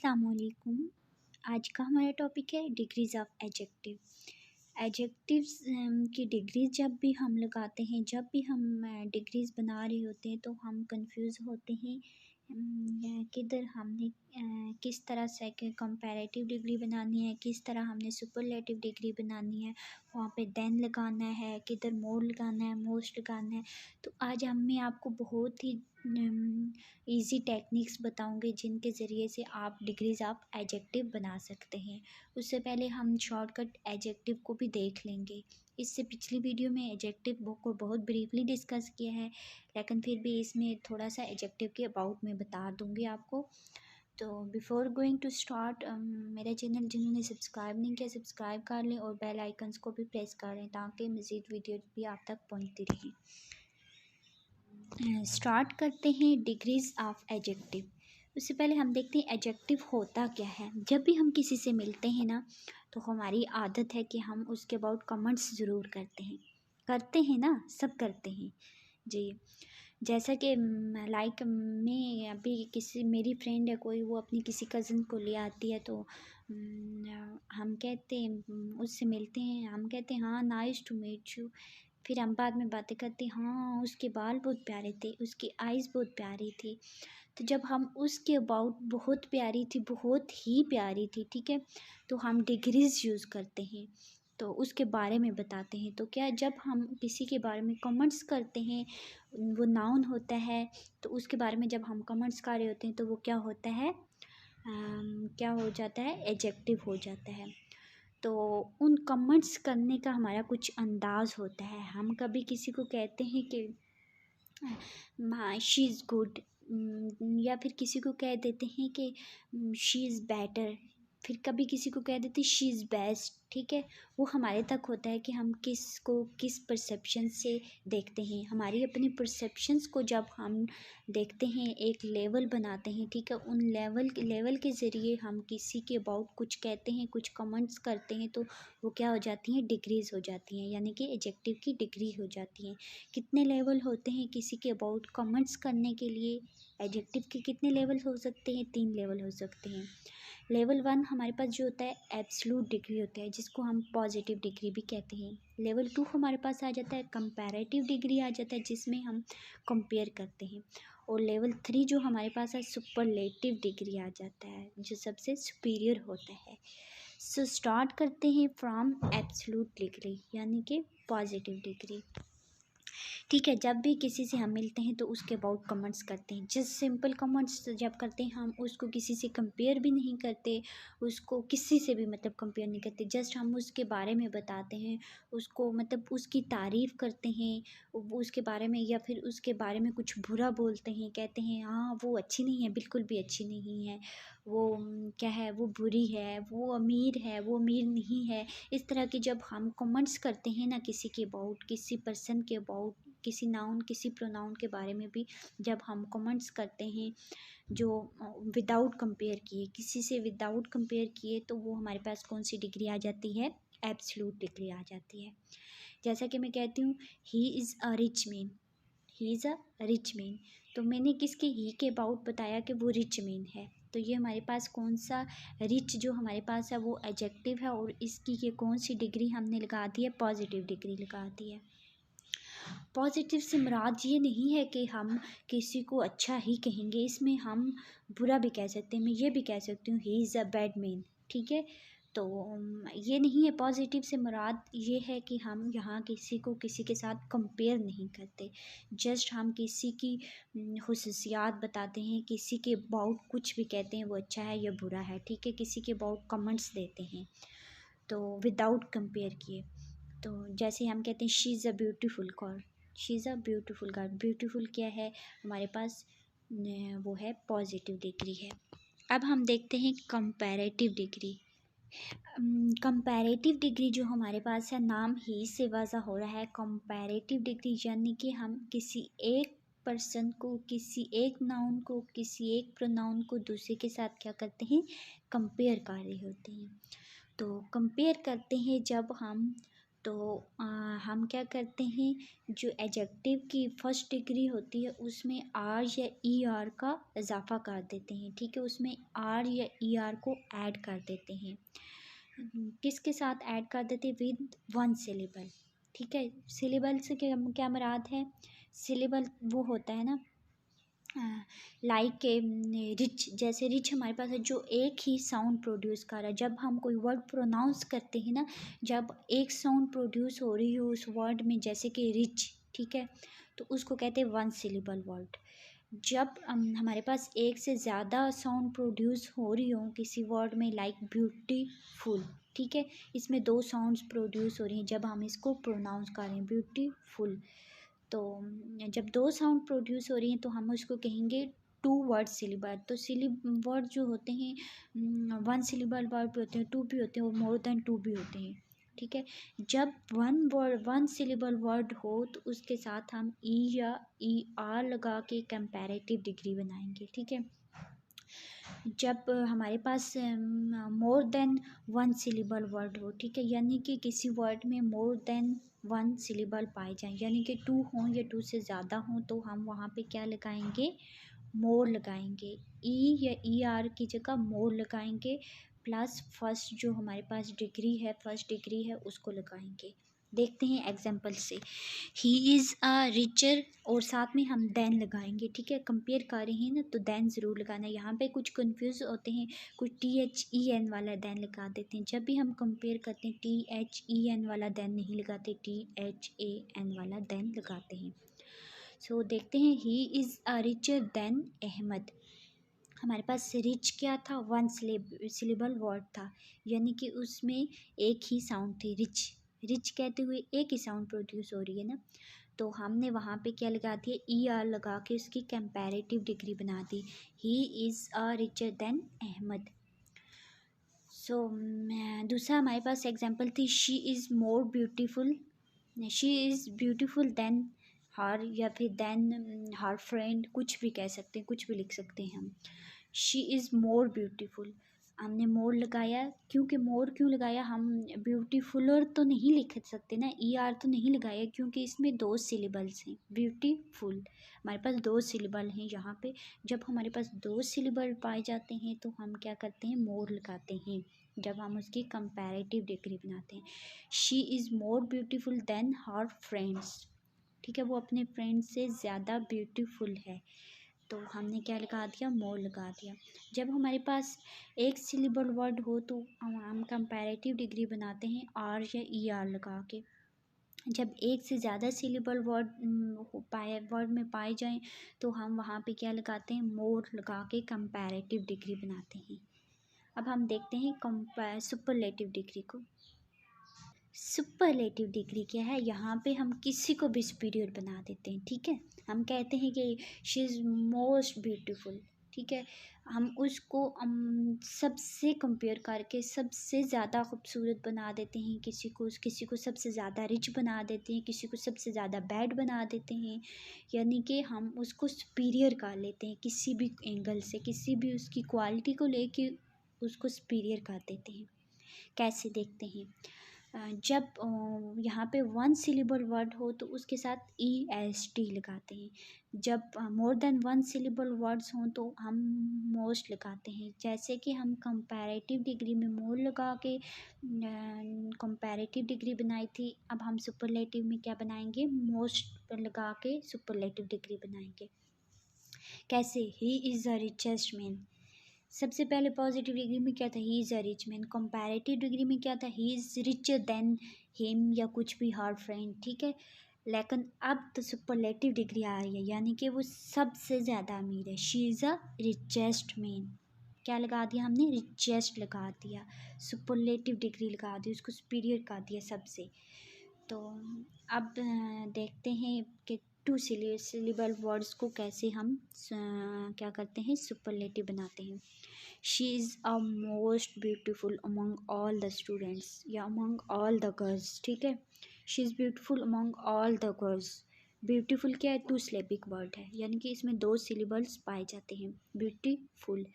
अस्सलामुअलैकुम। आज का हमारा टॉपिक है डिग्रीज ऑफ एडजेक्टिव। एडजेक्टिव्स की डिग्रीज जब भी हम लगाते हैं, जब भी हम डिग्रीज बना रहे होते हैं तो हम कंफ्यूज होते हैं किधर हमने किस तरह से कंपैरेटिव डिग्री बनानी है, किस तरह हमने सुपरलेटिव डिग्री बनानी है, वहाँ पे देन लगाना है, किधर मोर लगाना है, मोस्ट लगाना है। तो आज मैं आपको बहुत ही इजी टेक्निक्स बताऊंगे जिनके ज़रिए से आप डिग्रीज ऑफ एडजेक्टिव बना सकते हैं। उससे पहले हम शॉर्टकट एडजेक्टिव को भी देख लेंगे। इससे पिछली वीडियो में एडजेक्टिव को बहुत ब्रीफली डिस्कस किया है, लेकिन फिर भी इसमें थोड़ा सा एडजेक्टिव के अबाउट में बता दूंगी आपको। तो बिफ़ोर गोइंग टू स्टार्ट, मेरा चैनल जिन्होंने सब्सक्राइब नहीं किया सब्सक्राइब कर लें और बेल आइकन्स को भी प्रेस कर लें ताकि मज़ीद वीडियो भी आप तक पहुंचती रहें। स्टार्ट करते हैं डिग्रीज ऑफ एडजेक्टिव। उससे पहले हम देखते हैं एडजेक्टिव होता क्या है। जब भी हम किसी से मिलते हैं ना, तो हमारी आदत है कि हम उसके अबाउट कमेंट्स ज़रूर करते हैं ना, सब करते हैं जी। जैसा कि लाइक मैं अभी किसी मेरी फ्रेंड है कोई, वो अपनी किसी कज़न को ले आती है तो हम कहते हैं, उससे मिलते हैं, हम कहते हैं हाँ नाइस टू मीट यू। फिर हम बाद में बातें करते हैं, हाँ उसके बाल बहुत प्यारे थे, उसकी आइज़ बहुत प्यारी थी। तो जब हम उसके अबाउट बहुत प्यारी थी, बहुत ही प्यारी थी, ठीक है, तो हम डिग्रीज यूज़ करते हैं, तो उसके बारे में बताते हैं। तो क्या जब हम किसी के बारे में कमेंट्स करते हैं, वो नाउन होता है, तो उसके बारे में जब हम कमेंट्स कर रहे होते हैं तो वो क्या होता है, क्या हो जाता है, एडजेक्टिव हो जाता है। तो उन कमेंट्स करने का हमारा कुछ अंदाज़ होता है। हम कभी किसी को कहते हैं कि शी इज़ गुड, या फिर किसी को कह देते हैं कि शी इज़ बेटर, फिर कभी किसी को कह देते हैं शी इज़ बेस्ट, ठीक है। वो हमारे तक होता है कि हम किस परसेप्शन से देखते हैं। हमारी अपनी परसेप्शंस को जब हम देखते हैं, एक लेवल बनाते हैं, ठीक है, उन लेवल के ज़रिए हम किसी के अबाउट कुछ कहते हैं, कुछ कमेंट्स करते हैं, तो वो क्या हो जाती हैं, डिग्रीज हो जाती हैं, यानी कि एडजेक्टिव की डिग्री हो जाती हैं। कितने लेवल होते हैं किसी के अबाउट कमेंट्स करने के लिए? एडजेक्टिव के कितने लेवल हो सकते हैं? 3 लेवल हो सकते हैं। लेवल 1 हमारे पास जो होता है एब्सोल्यूट डिग्री होता है, जिसको हम पॉजिटिव डिग्री भी कहते हैं। लेवल 2 हमारे पास आ जाता है कंपैरेटिव डिग्री आ जाता है, जिसमें हम कंपेयर करते हैं। और लेवल 3 जो हमारे पास है सुपरलेटिव डिग्री आ जाता है, जो सबसे सुपीरियर होता है। सो स्टार्ट करते हैं फ्रॉम एब्सोल्यूट डिग्री, यानी कि पॉजिटिव डिग्री। ठीक है, जब भी किसी से हम मिलते हैं तो उसके अबाउट कमेंट्स करते हैं। जस्ट सिंपल कमेंट्स जब करते हैं, हम उसको किसी से कंपेयर भी नहीं करते, उसको किसी से भी मतलब कंपेयर नहीं करते, जस्ट हम उसके बारे में बताते हैं, उसको मतलब उसकी तारीफ़ करते हैं उसके बारे में, या फिर उसके बारे में कुछ बुरा बोलते हैं, कहते हैं हाँ वो अच्छी नहीं है, बिल्कुल भी अच्छी नहीं है, वो क्या है, वो बुरी है, वो अमीर है, वो अमीर नहीं है। इस तरह के जब हम कमेंट्स करते हैं ना किसी के अबाउट, किसी पर्सन के अबाउट, किसी नाउन किसी प्रोनाउन के बारे में भी जब हम कमेंट्स करते हैं, जो विदाउट कंपेयर किए, किसी से विदाउट कंपेयर किए, तो वो हमारे पास कौन सी डिग्री आ जाती है, एब्सोल्यूट डिग्री आ जाती है। जैसा कि मैं कहती हूँ ही is a rich man, he is a rich man, तो मैंने किसके ही के अबाउट बताया कि वो रिच मैन है, तो ये हमारे पास कौन सा रिच जो हमारे पास है वो एडजेक्टिव है, और इसकी ये कौन सी डिग्री हमने लगा दी है, पॉजिटिव डिग्री लगा दी है। पॉजिटिव से मुराद ये नहीं है कि हम किसी को अच्छा ही कहेंगे, इसमें हम बुरा भी कह सकते हैं। मैं ये भी कह सकती हूँ ही इज़ अ बैड मैन, ठीक है। तो ये नहीं है, पॉजिटिव से मुराद ये है कि हम यहाँ किसी को किसी के साथ कंपेयर नहीं करते, जस्ट हम किसी की खुसूसियात बताते हैं, किसी के अबाउट कुछ भी कहते हैं वो अच्छा है या बुरा है, ठीक है, किसी के अबाउट कमेंट्स देते हैं, तो विदाउट कंपेयर किए। तो जैसे हम कहते हैं she is a beautiful girl, she is a beautiful girl, beautiful क्या है हमारे पास, वो है पॉजिटिव डिग्री है। अब हम देखते हैं कंपैरेटिव डिग्री। कंपैरेटिव डिग्री जो हमारे पास है, नाम ही से वाज़ा हो रहा है कंपैरेटिव डिग्री, यानी कि हम किसी एक पर्सन को, किसी एक नाउन को, किसी एक प्रोनाउन को दूसरे के साथ क्या करते हैं, कंपेयर कर रहे होते हैं। तो कंपेयर करते हैं जब हम तो हम क्या करते हैं, जो एडजेक्टिव की फर्स्ट डिग्री होती है उसमें आर या ई आर का इजाफा कर देते हैं, ठीक है, उसमें आर या ई आर को ऐड कर देते हैं। किसके साथ ऐड कर देते हैं? विद वन सिलेबल, ठीक है। सिलेबल से क्या क्या मुराद है? सिलेबल वो होता है ना, लाइक रिच, जैसे रिच हमारे पास है जो एक ही साउंड प्रोड्यूस कर रहा है। जब हम कोई वर्ड प्रोनाउंस करते हैं ना, जब एक साउंड प्रोड्यूस हो रही हो उस वर्ड में, जैसे कि रिच, ठीक है, तो उसको कहते हैं वन सिलेबल वर्ड। जब हमारे पास एक से ज़्यादा साउंड प्रोड्यूस हो रही हो किसी वर्ड में, लाइक ब्यूटीफुल, ठीक है, इसमें दो साउंड्स प्रोड्यूस हो रही हैं जब हम इसको प्रोनाउंस कर रहे हैं ब्यूटीफुल। तो जब दो साउंड प्रोड्यूस हो रही हैं तो हम उसको कहेंगे टू वर्ड सिलेबल। तो वर्ड जो होते हैं वन सिलेबल वर्ड भी होते हैं, टू भी होते हैं, और मोर देन टू भी होते हैं, ठीक है। जब वन सिलेबल वर्ड हो तो उसके साथ हम ई या ई आर लगा के कंपैरेटिव डिग्री बनाएंगे, ठीक है। जब हमारे पास more than one syllable word हो, ठीक है, यानी कि किसी वर्ड में मोर देन वन सिलेबल पाए जाएं, यानी कि टू हों या टू से ज़्यादा हों, तो हम वहाँ पे क्या लगाएंगे? मोर लगाएंगे। ई या ई आर की जगह मोर लगाएंगे, प्लस फर्स्ट जो हमारे पास डिग्री है, फर्स्ट डिग्री है, उसको लगाएंगे। देखते हैं एग्जाम्पल से। ही इज़ अ रिचर, और साथ में हम देन लगाएंगे, ठीक है, कंपेयर कर रहे हैं ना तो देन ज़रूर लगाना है। यहाँ पे कुछ कंफ्यूज होते हैं, कुछ टी एच ई एन वाला देन लगा देते हैं। जब भी हम कंपेयर करते हैं टी एच ई एन वाला देन नहीं लगाते, टी एच ए एन वाला देन लगाते हैं। सो देखते हैं, he is a richer than Ahmad. हमारे पास रिच क्या था? वन सिलेबल वर्ड था, यानी कि उसमें एक ही साउंड थी, रिच। रिच कहते हुए एक ही साउंड प्रोड्यूस हो रही है ना, तो हमने वहाँ पे क्या लगा दिया? ई आर लगा के उसकी कंपैरेटिव डिग्री बना दी। He is a richer than Ahmad. So दूसरा हमारे पास एग्जांपल थी, she is more beautiful. She is beautiful than her, या फिर देन हर फ्रेंड, कुछ भी कह सकते हैं, कुछ भी लिख सकते हैं हम। शी इज़ मोर ब्यूटीफुल, हमने मोर लगाया, क्योंकि मोर क्यों लगाया? हम ब्यूटीफुलर तो नहीं लिख सकते ना, ई आर तो नहीं लगाया, क्योंकि इसमें दो सिलेबल्स हैं। ब्यूटीफुल हमारे पास दो सिलेबल हैं यहाँ पे। जब हमारे पास दो सिलेबल पाए जाते हैं तो हम क्या करते हैं? मोर लगाते हैं, जब हम उसकी कंपैरेटिव डिग्री बनाते हैं। She is more beautiful than her friends, ठीक है, वो अपने फ्रेंड से ज़्यादा ब्यूटीफुल है, तो हमने क्या लगा दिया? मोर लगा दिया। जब हमारे पास एक सिलेबल वर्ड हो तो हम कंपैरेटिव डिग्री बनाते हैं आर या ई आर लगा के। जब एक से ज़्यादा सिलेबल वर्ड में पाए जाएं तो हम वहाँ पे क्या लगाते हैं? मोर लगा के कंपैरेटिव डिग्री बनाते हैं। अब हम देखते हैं सुपरलेटिव डिग्री को। सुपरलेटिव डिग्री क्या है? यहाँ पे हम किसी को भी सुपीरियर बना देते हैं, ठीक है। हम कहते हैं कि शी इज़ मोस्ट ब्यूटीफुल, ठीक है, हम उसको सबसे कंपेयर करके सबसे ज़्यादा खूबसूरत बना देते हैं, किसी को सबसे ज़्यादा रिच बना देते हैं, किसी को सबसे ज़्यादा बैड बना देते हैं, यानी कि हम उसको सुपीरियर कर लेते हैं किसी भी एंगल से, किसी भी उसकी क्वालिटी को लेके उसको सुपीरियर कर देते हैं। कैसे? देखते हैं। जब यहाँ पे वन सिलेबल वर्ड हो तो उसके साथ ई एस टी लगाते हैं। जब मोर देन वन सिलेबल वर्ड्स हों तो हम मोस्ट लगाते हैं। जैसे कि हम कंपैरेटिव डिग्री में मोर लगा के कंपैरेटिव डिग्री बनाई थी, अब हम सुपरलेटिव में क्या बनाएंगे? मोस्ट लगा के सुपरलेटिव डिग्री बनाएंगे। कैसे? He is the richest man. सबसे पहले पॉजिटिव डिग्री में क्या था? He is a rich man. Comparative degree में क्या था? He is richer than him, या कुछ भी हर फ्रेंड, ठीक है। लेकिन अब तो सुपरलेटिव डिग्री आ रही है, यानी कि वो सबसे ज़्यादा अमीर है। She is a richest man. क्या लगा दिया हमने? रिचेस्ट लगा दिया, सुपरलेटिव डिग्री लगा दी, उसको सुपीरियर कर दिया सबसे। तो अब देखते हैं कि टू सिलेबल वर्ड्स को कैसे हम क्या करते हैं? सुपरलेटिव बनाते हैं। She is a most beautiful among all the students, या अमंग ऑल द गर्ल्स, ठीक है। She is beautiful among all the girls. Beautiful क्या है? टू सिलेबिक वर्ड है, यानी कि इसमें दो सिलेबल्स पाए जाते हैं, ब्यूटीफुल।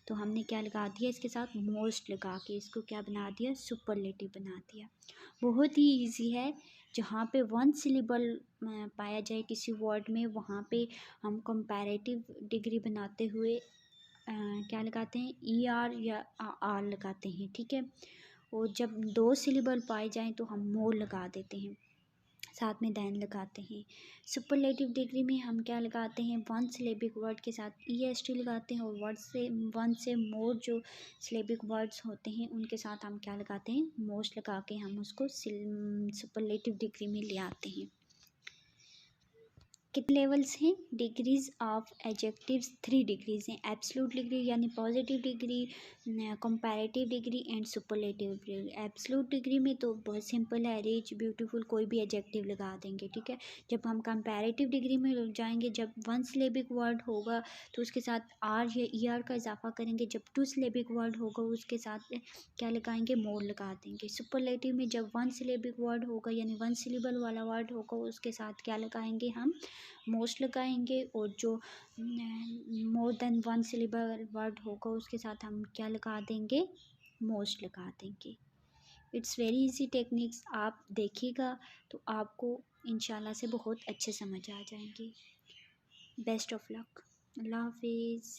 तो हमने क्या लगा दिया इसके साथ, मोस्ट लगा के इसको क्या बना दिया, सुपरलेटिव बना दिया। बहुत ही इजी है। जहाँ पे वन सिलेबल पाया जाए किसी वर्ड में, वहाँ पे हम कंपैरेटिव डिग्री बनाते हुए क्या लगाते हैं, ई आर या आर लगाते हैं, ठीक है। और जब दो सिलेबल पाए जाएं तो हम मोर लगा देते हैं, साथ में दैन लगाते हैं। सुपरलेटिव डिग्री में हम क्या लगाते हैं, वन सिलेबिक वर्ड के साथ ई एस टी लगाते हैं, और वर्ड से वन से मोर जो सिलेबिक वर्ड्स होते हैं उनके साथ हम क्या लगाते हैं, मोस्ट लगा के हम उसको सुपरलेटिव डिग्री में ले आते हैं। कितने लेवल्स हैं, डिग्रीज ऑफ एडजेक्टिव्स 3 डिग्रीज हैं, एब्सोल्यूट डिग्री यानी positive degree, comparative degree and superlative degree. Absolute degree में तो बहुत सिंपल है, रिच, ब्यूटीफुल, कोई भी एडजेक्टिव लगा देंगे, ठीक है। जब हम कंपैरेटिव डिग्री में जाएंगे, जब वन सिलेबिक वर्ड होगा तो उसके साथ आर या ई आर का इजाफा करेंगे, जब टू सिलेबिक वर्ड होगा उसके साथ क्या लगाएंगे, मोर लगा देंगे। सुपरलेटिव में जब वन सिलेबिक वर्ड होगा यानी वन सिलेबल वाला वर्ड होगा उसके साथ क्या लगाएंगे, हम मोस्ट लगाएंगे, और जो मोर देन वन सिलेबल वर्ड होगा उसके साथ हम क्या लगा देंगे, मोस्ट लगा देंगे। इट्स वेरी इजी टेक्निक्स, आप देखिएगा तो आपको इंशाल्लाह से बहुत अच्छे समझ आ जाएंगे। Best of luck. अल्लाह हाफिज़।